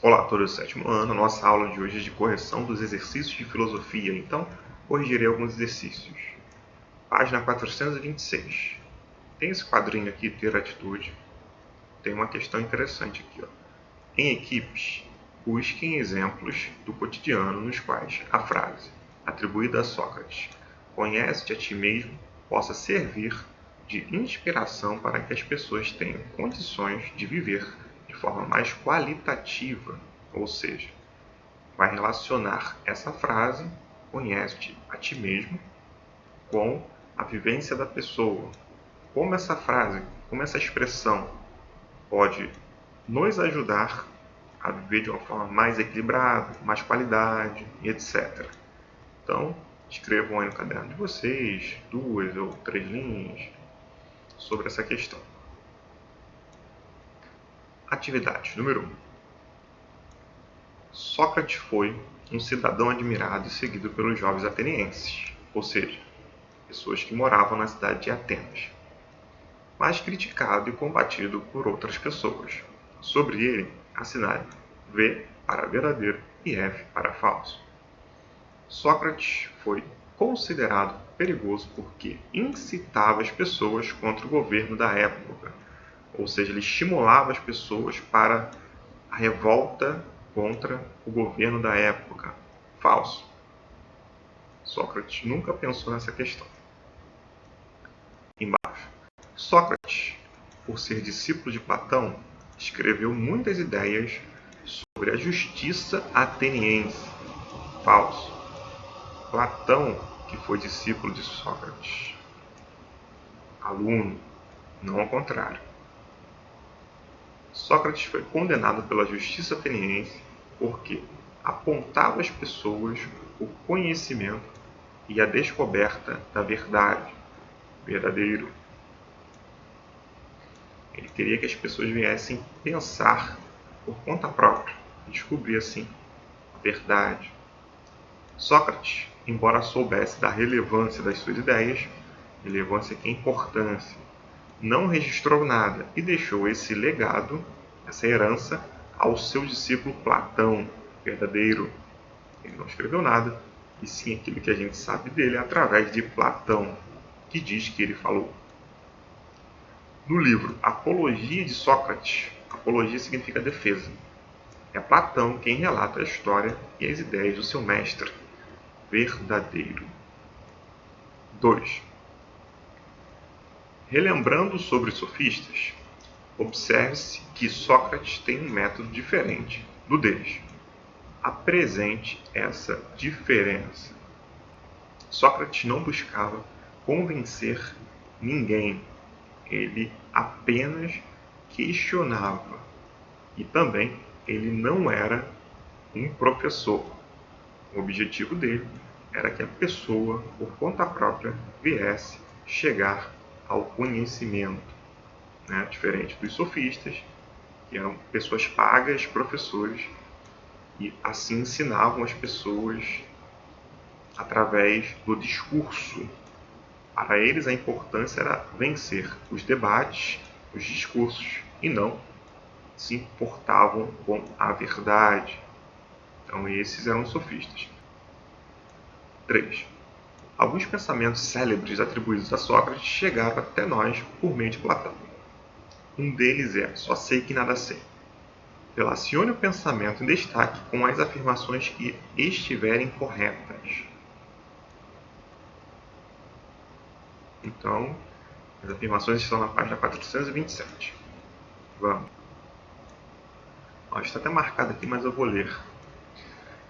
Olá, todos do sétimo ano. Nossa aula de hoje é de correção dos exercícios de filosofia. Então, corrigirei alguns exercícios. Página 426. Tem esse quadrinho aqui, Ter Atitude. Tem uma questão interessante aqui. Em equipes, busquem exemplos do cotidiano nos quais a frase, atribuída a Sócrates, conhece-te a ti mesmo, possa servir de inspiração para que as pessoas tenham condições de viver de forma mais qualitativa, ou seja, vai relacionar essa frase, conhece-te a ti mesmo, com a vivência da pessoa. Como essa frase, como essa expressão pode nos ajudar a viver de uma forma mais equilibrada, com mais qualidade, etc. Então, escrevam aí no caderno de vocês 2 ou 3 linhas sobre essa questão. Atividade número 1. Sócrates foi um cidadão admirado e seguido pelos jovens atenienses, ou seja, pessoas que moravam na cidade de Atenas, mas criticado e combatido por outras pessoas. Sobre ele, assinale V para verdadeiro e F para falso. Sócrates foi considerado perigoso porque incitava as pessoas contra o governo da época, ou seja, ele estimulava as pessoas para a revolta contra o governo da época. Falso. Sócrates nunca pensou nessa questão. Embaixo. Sócrates, por ser discípulo de Platão, escreveu muitas ideias sobre a justiça ateniense. Falso. Platão, que foi discípulo de Sócrates. Aluno, não ao contrário. Sócrates foi condenado pela justiça ateniense porque apontava às pessoas o conhecimento e a descoberta da verdade, verdadeiro. Ele queria que as pessoas viessem pensar por conta própria e descobrir assim a verdade. Sócrates, embora soubesse da relevância das suas ideias, relevância que é importância, não registrou nada e deixou esse legado, essa herança, ao seu discípulo Platão, verdadeiro. Ele não escreveu nada, e sim aquilo que a gente sabe dele através de Platão, que diz que ele falou. No livro Apologia de Sócrates, apologia significa defesa, é Platão quem relata a história e as ideias do seu mestre verdadeiro. 2. Relembrando sobre os sofistas, observe-se que Sócrates tem um método diferente do deles. Apresente essa diferença. Sócrates não buscava convencer ninguém, ele apenas questionava. E também ele não era um professor. O objetivo dele era que a pessoa, por conta própria, viesse chegar ao conhecimento, né? Diferente dos sofistas, que eram pessoas pagas, professores, e assim ensinavam as pessoas através do discurso. Para eles a importância era vencer os debates, os discursos, e não se importavam com a verdade. Então esses eram os sofistas. 3. Alguns pensamentos célebres atribuídos a Sócrates chegaram até nós por meio de Platão. Um deles é: só sei que nada sei. Relacione o pensamento em destaque com as afirmações que estiverem corretas. Então, as afirmações estão na página 427. Vamos. Está até marcado aqui, mas eu vou ler.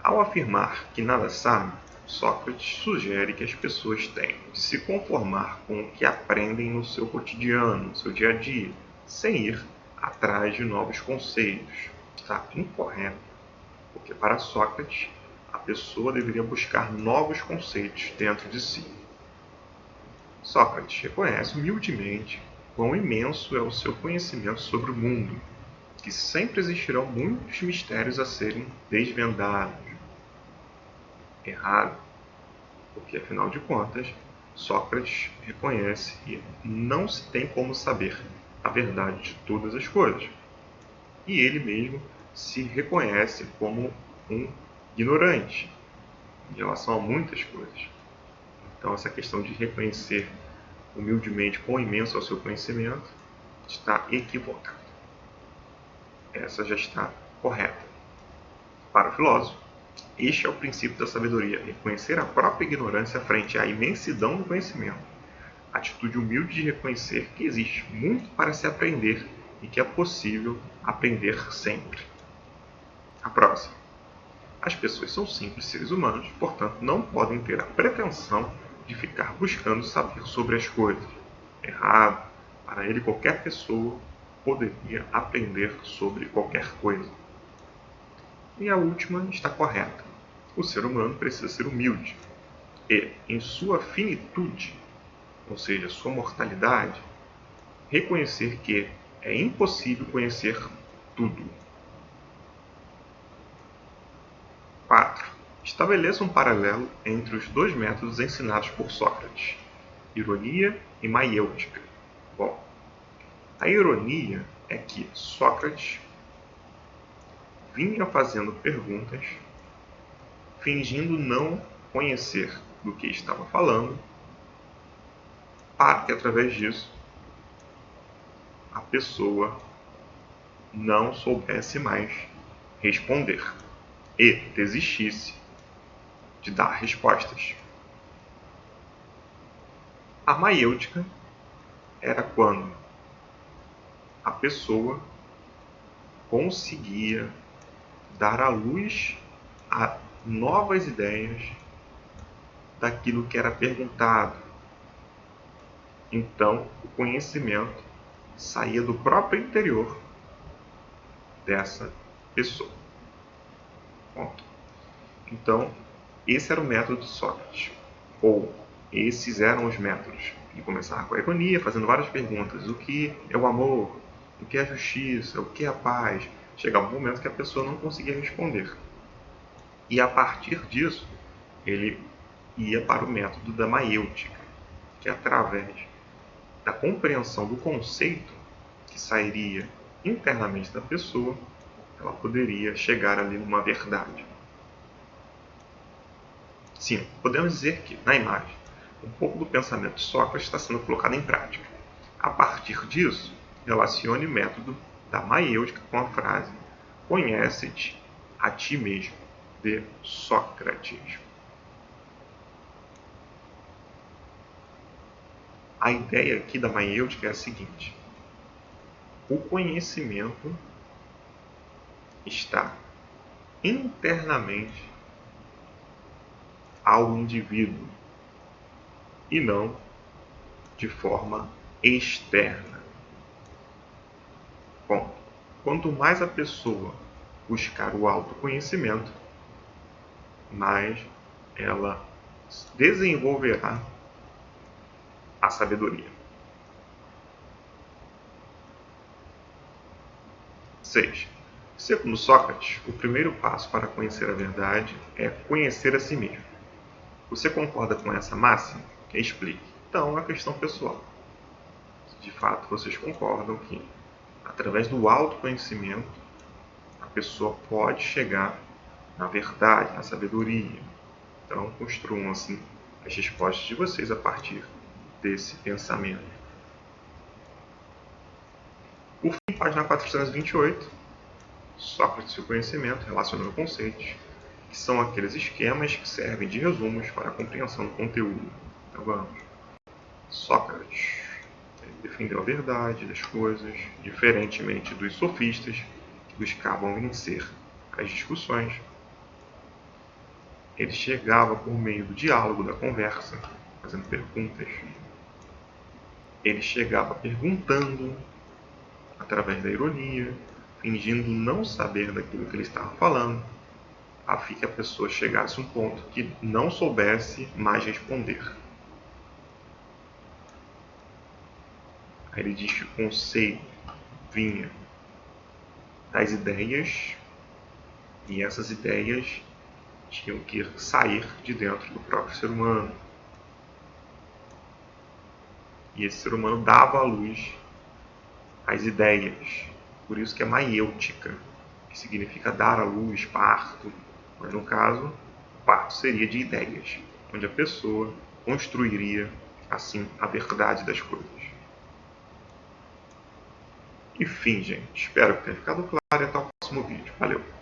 Ao afirmar que nada sabe, Sócrates sugere que as pessoas têm de se conformar com o que aprendem no seu cotidiano, no seu dia a dia, sem ir atrás de novos conceitos. Está incorreto, porque para Sócrates a pessoa deveria buscar novos conceitos dentro de si. Sócrates reconhece humildemente quão imenso é o seu conhecimento sobre o mundo, que sempre existirão muitos mistérios a serem desvendados. Errado, porque afinal de contas, Sócrates reconhece que não se tem como saber a verdade de todas as coisas. E ele mesmo se reconhece como um ignorante em relação a muitas coisas. Então, essa questão de reconhecer humildemente quão imenso é o seu conhecimento está equivocada. Essa já está correta. Para o filósofo, este é o princípio da sabedoria: reconhecer a própria ignorância frente à imensidão do conhecimento. Atitude humilde de reconhecer que existe muito para se aprender e que é possível aprender sempre. A próxima. As pessoas são simples seres humanos, portanto não podem ter a pretensão de ficar buscando saber sobre as coisas. Errado. Para ele, qualquer pessoa poderia aprender sobre qualquer coisa. E a última está correta. O ser humano precisa ser humilde e, em sua finitude, ou seja, sua mortalidade, reconhecer que é impossível conhecer tudo. 4. Estabeleça um paralelo entre os dois métodos ensinados por Sócrates, ironia e maiêutica. Bom, a ironia é que Sócrates vinha fazendo perguntas, fingindo não conhecer do que estava falando, para que através disso a pessoa não soubesse mais responder e desistisse de dar respostas. A maiêutica era quando a pessoa conseguia dar à luz a novas ideias daquilo que era perguntado. Então, o conhecimento saía do próprio interior dessa pessoa. Ponto. Então, esse era o método de Sócrates. Ou, esses eram os métodos. Ele começava com a ironia, fazendo várias perguntas. O que é o amor? O que é a justiça? O que é a paz? Chegava um momento que a pessoa não conseguia responder. E a partir disso, ele ia para o método da maiêutica, que através da compreensão do conceito que sairia internamente da pessoa, ela poderia chegar ali numa verdade. Sim, podemos dizer que, na imagem, um pouco do pensamento de Sócrates está sendo colocado em prática. A partir disso, relacione o método da maiêutica com a frase "conhece-te a ti mesmo", de Sócrates. A ideia aqui da maiêutica é a seguinte: o conhecimento está internamente ao indivíduo e não de forma externa. Bom, quanto mais a pessoa buscar o autoconhecimento, mais ela desenvolverá a sabedoria. 6. Segundo Sócrates, o primeiro passo para conhecer a verdade é conhecer a si mesmo. Você concorda com essa máxima? Explique. Então, é uma questão pessoal. De fato, vocês concordam que, através do autoconhecimento, a pessoa pode chegar na verdade, na sabedoria. Então, construam assim as respostas de vocês a partir desse pensamento. Por fim, página 428, Sócrates e o conhecimento relacionando conceitos, que são aqueles esquemas que servem de resumos para a compreensão do conteúdo. Então vamos. Sócrates defendeu a verdade das coisas, diferentemente dos sofistas que buscavam vencer as discussões. Ele chegava por meio do diálogo, da conversa, fazendo perguntas. Ele chegava perguntando através da ironia, fingindo não saber daquilo que ele estava falando, a fim que a pessoa chegasse a um ponto que não soubesse mais responder. Aí ele diz que o conceito vinha das ideias e essas ideias tinham que sair de dentro do próprio ser humano. E esse ser humano dava à luz as ideias. Por isso que é maiêutica, que significa dar à luz, parto, mas no caso, parto seria de ideias, onde a pessoa construiria assim a verdade das coisas. Enfim, gente, espero que tenha ficado claro e até o próximo vídeo. Valeu!